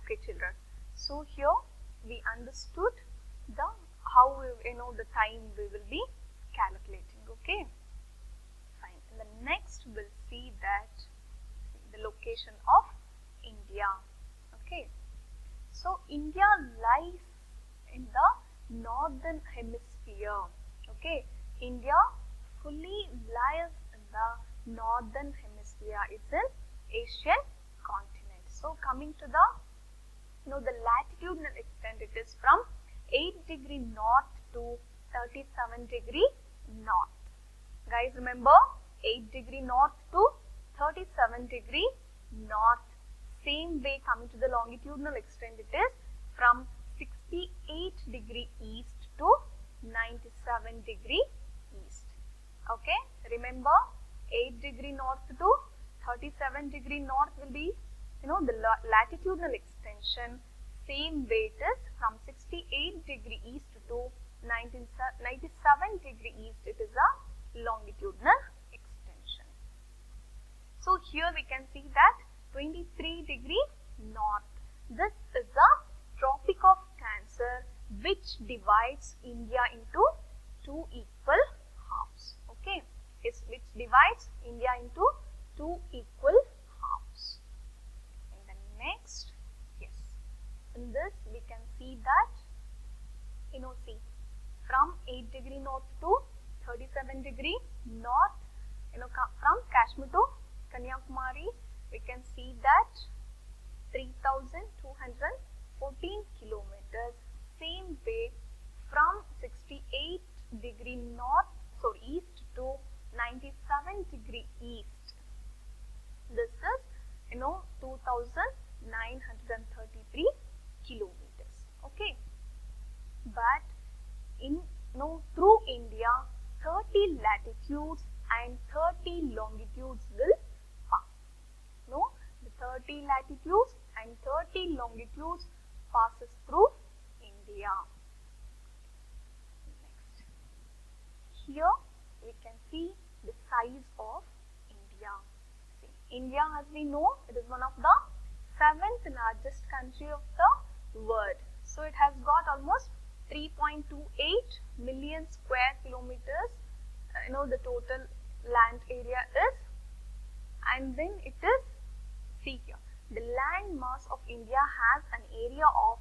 Okay, children. So here we understood the how the time we will be calculating. Okay, fine. In the next, we'll see that the location of India. Okay, so India lies in the northern hemisphere. Okay, India fully lies in the northern hemisphere. It's an Asian continent. So coming to the the latitudinal extent, it is from 8° north to 37° north. Guys, remember 8° north to 37° north. Same way, coming to the longitudinal extent, it is from 68° east to 97° east. Okay, remember 8° north to 37° north will be the latitudinal extension. Same way it is from 68° east to 97° east, it is a longitudinal extension. So here we can see that 23° north, this is the Tropic of Cancer, which divides India into two equal halves. Okay, which divides India into two equal halves. In the next, yes, in this we can see that see from 8° north to 37° north, from Kashmir to Kanyakumari, we can see that 3,214 kilometers. Same way from 68° north, east to 97° east. This is 2,933 kilometers. Okay, but through India, 30 latitudes and 30 longitudes will pass. The 30 latitudes and 30 longitudes passes through India. Next, here we can see the size of India. See, India, as we know, it is one of the 7th largest country of the world. So it has got almost 3.28 million square kilometers. The total land area is, and then it is, see here, the land mass of India has an area of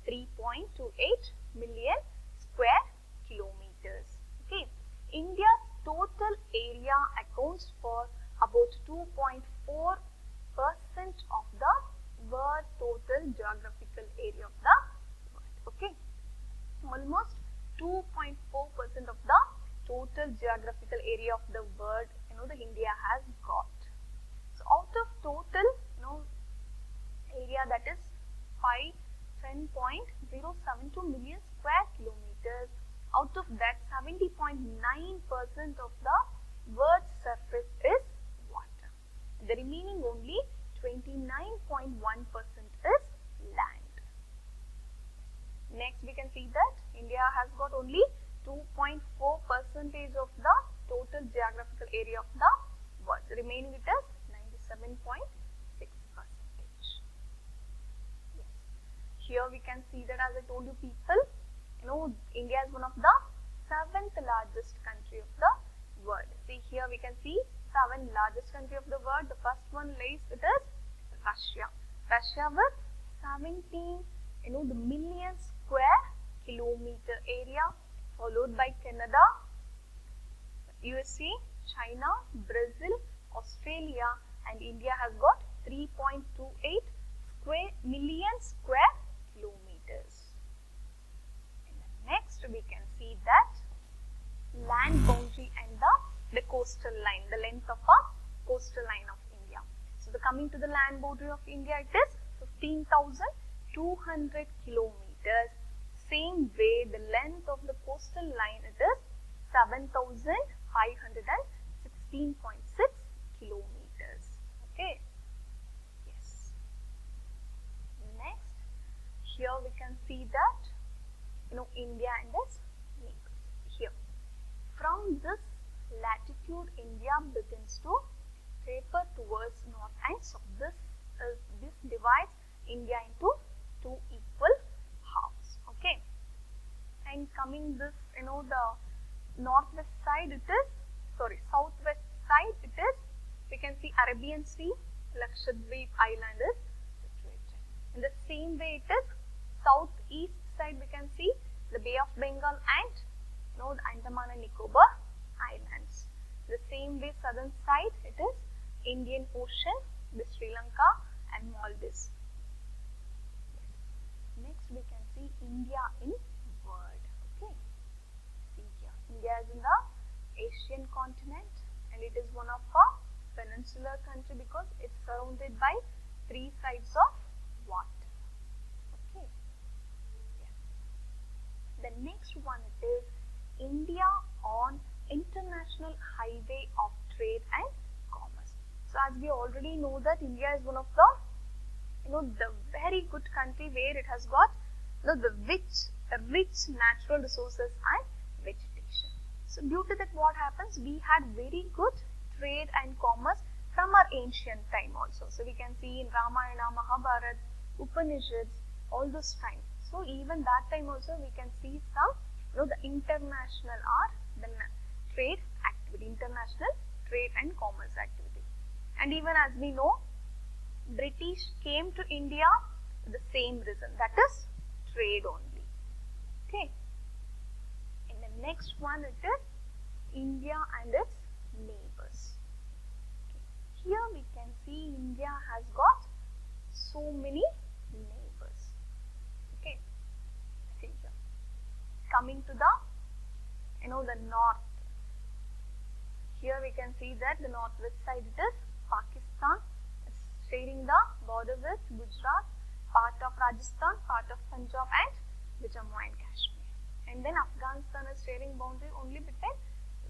3.28 million square kilometers. Okay, India's total area accounts for about 2.4% of the world total geographical area of the world. Okay, almost 2.4% of the total geographical area of the world, the India has got. So out of total, area, that is 10.072 million square kilometers. Out of that, 70.9% of the world's surface is water. The remaining only 29.1% is land. Next, we can see that India has got only 2.4% of the total geographical area of the world. The remaining it is 97.6%. Yes. Here we can see that, as I told you people, India is one of the 7th largest country of the world. See here we can see 7 largest country of the world. The first one lays, it is Russia. Russia with 17 the million square kilometer area, followed by Canada, USA, China, Brazil, Australia, and India has got 3.28 million square kilometers. And next we can see that land boundary and the coastal line, the length of a coastal line of India. So coming to the land boundary of India, it is 15,200 kilometers. Same way, the length of the coastal line, it is 7,516.6 kilometers. Okay. Yes. Next, here we can see that India and its neighbors. Here, from this latitude, India begins to taper towards north and south. This divides India into and coming this, the northwest side it is, southwest side it is, we can see Arabian Sea, Lakshadweep island is situated. In the same way it is southeast side we can see the Bay of Bengal and the Andaman and Nicobar islands. The same way southern side it is Indian Ocean, the Sri Lanka and Maldives. Next we can see India in world. Okay, see here, India is in the Asian continent and it is one of a peninsular country because it's surrounded by three sides of water. Okay, yes. The next one it is India on international highway of trade and commerce. So as we already know that India is one of the the very good country where it has got the rich natural resources and vegetation. So due to that what happens, we had very good trade and commerce from our ancient time also. So we can see in Ramayana, Mahabharata, Upanishads, all those times. So even that time also we can see some the international or the trade activity, international trade and commerce activity. And even as we know, British came to India for the same reason, that is trade only. Okay. And the next one it is India and its neighbors. Okay. Here we can see India has got so many neighbors. Okay. See here. Coming to the the north. Here we can see that the northwest side it is Pakistan, sharing the border with Gujarat, part of Rajasthan, part of Punjab and the Jammu and Kashmir. And then Afghanistan is sharing boundary only between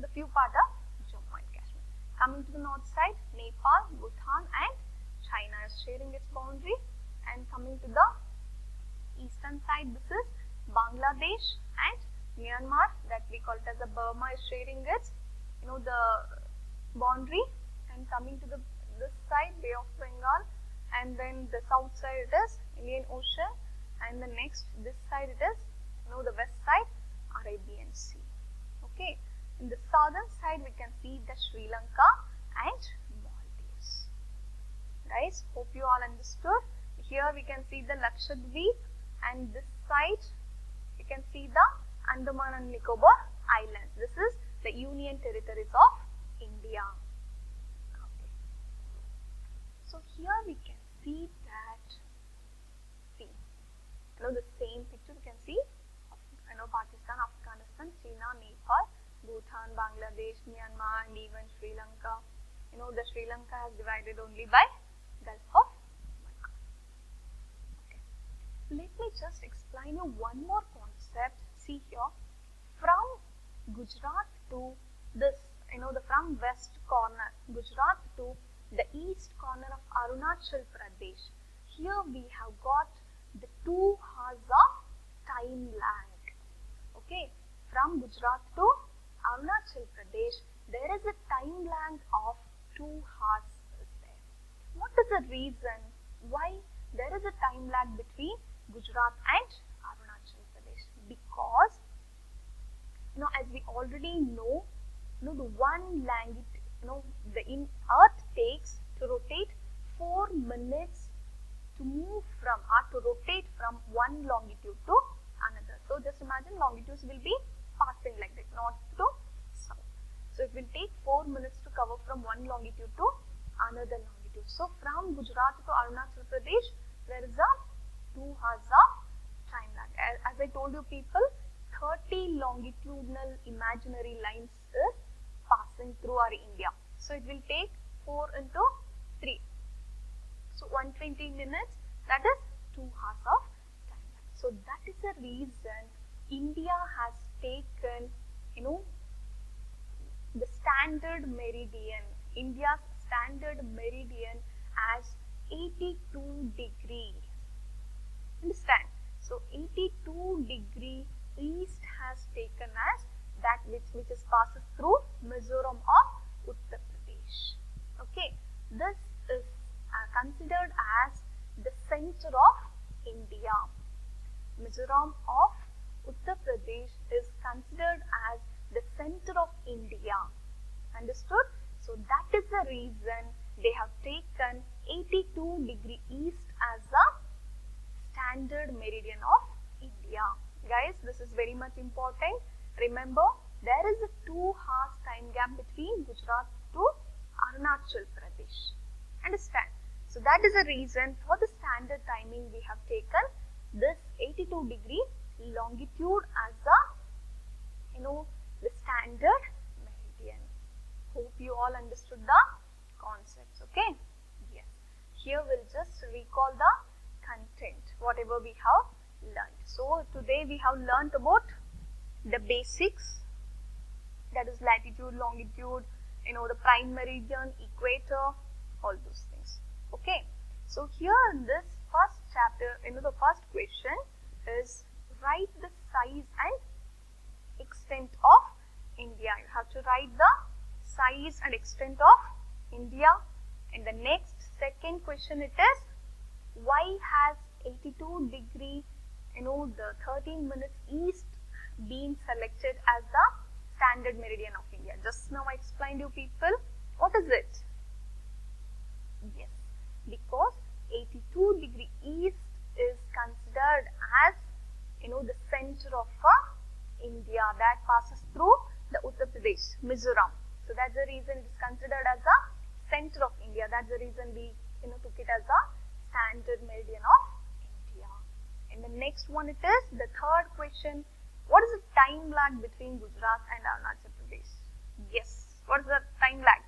the few part of Jammu and Kashmir. Coming to the north side, Nepal, Bhutan and China is sharing its boundary. And coming to the eastern side, this is Bangladesh and Myanmar, that we call it as the Burma, is sharing its the boundary. And coming to this side, Bay of Bengal, and then the south side it is Indian Ocean, and the next this side it is the west side Arabian Sea. Okay, in the southern side we can see the Sri Lanka and Maldives. Guys, hope you all understood. Here we can see the Lakshadweep, and this side you can see the Andaman and Nicobar Islands. This is the Union Territories of India. So here we can see that, the same picture we can see, Pakistan, Afghanistan, China, Nepal, Bhutan, Bangladesh, Myanmar and even Sri Lanka. The Sri Lanka has divided only by Gulf of Malacca. Okay. Let me just explain you one more concept. See here, from Gujarat to this, from west corner, Gujarat to the east corner of Arunachal Pradesh. Here we have got the 2 hours of time lag. Okay, from Gujarat to Arunachal Pradesh, there is a time lag of 2 hours there. What is the reason why there is a time lag between Gujarat and Arunachal Pradesh? Because as we already know, the one the Earth takes to rotate 4 minutes to move from or to rotate from one longitude to another. So just imagine longitudes will be passing like that, north to south. So it will take 4 minutes to cover from one longitude to another longitude. So from Gujarat to Arunachal Pradesh, there is a 2 hours of time lag. As I told you people, 30 longitudinal imaginary lines is passing through our India. So it will take 4 into 3. So 120 minutes, that is 2 hours of time lag. So that is the reason India has taken, the standard meridian, India's standard meridian as 82 degrees. Understand? So 82 degree east has taken as that which passes through Mizoram of Uttar Pradesh. Okay, this is considered as the center of India. Mizoram of Uttar Pradesh is considered as the center of India. Understood? So that is the reason they have taken 82° east as the standard meridian of India. Guys, this is very much important. Remember, there is a 2 hours time gap between Gujarat to Arunachal Pradesh. Understand? So that is the reason for the standard timing we have taken this 82° longitude as the the standard meridian. Hope you all understood the concepts. Okay? Yes. Here we'll just recall the content, whatever we have learned. So today we have learnt about the basics, that is latitude, longitude, the prime meridian, equator, all those things. Okay. So here in this first chapter, the first question is write the size and extent of India. You have to write the size and extent of India. And the next second question it is, why has 82°, the 13 minutes east been selected as the standard meridian of India? Just now I explained you people. What is it? Yes, because 82° east is considered as, the center of India that passes through the Uttar Pradesh, Mizoram. So that's the reason it is considered as the center of India. That's the reason we, took it as the standard meridian of India. And the next one it is, the third question, what is the time lag between Gujarat and Arunachal Pradesh? Yes, what is the time lag?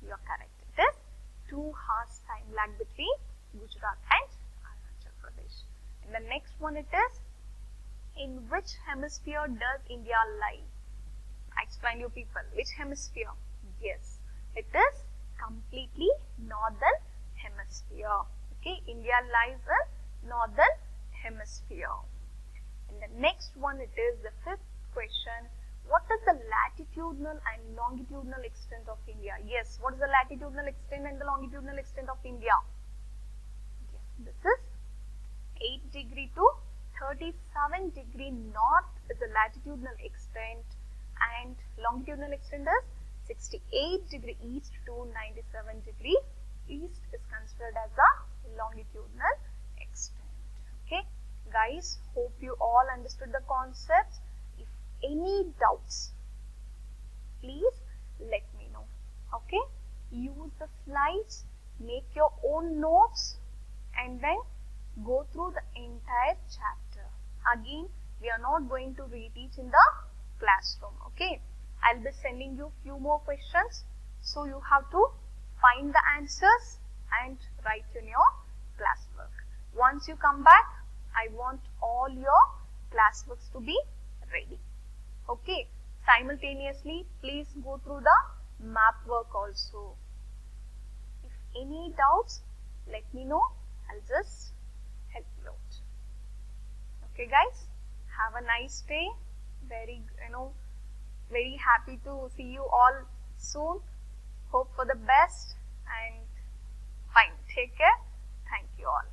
You are correct. It is 2 hours time lag between Gujarat and Arunachal Pradesh. And the next one it is, in which hemisphere does India lie? I explain you people. Which hemisphere? Yes, it is completely northern hemisphere. Okay, India lies in northern hemisphere. And the next one it is the fifth question. What is the latitudinal and longitudinal extent of India? Yes, what is the latitudinal extent and the longitudinal extent of India? Yes, this is 8° to 37° north is the latitudinal extent, and longitudinal extent is 68° east to 97° east is considered as the longitudinal extent. Okay, guys, hope you all understood the concepts. If any doubts, please let me know. Okay, use the slides, make your own notes, and then go through the entire chapter. Again, we are not going to reteach in the classroom. Okay, I'll be sending you few more questions, so you have to find the answers and write in your classwork. Once you come back, I want all your classworks to be ready. Okay, simultaneously please go through the map work also. If any doubts, let me know. I'll just help you out. Okay guys, have a nice day. Very happy to see you all soon. Hope for the best and fine. Take care. Thank you all.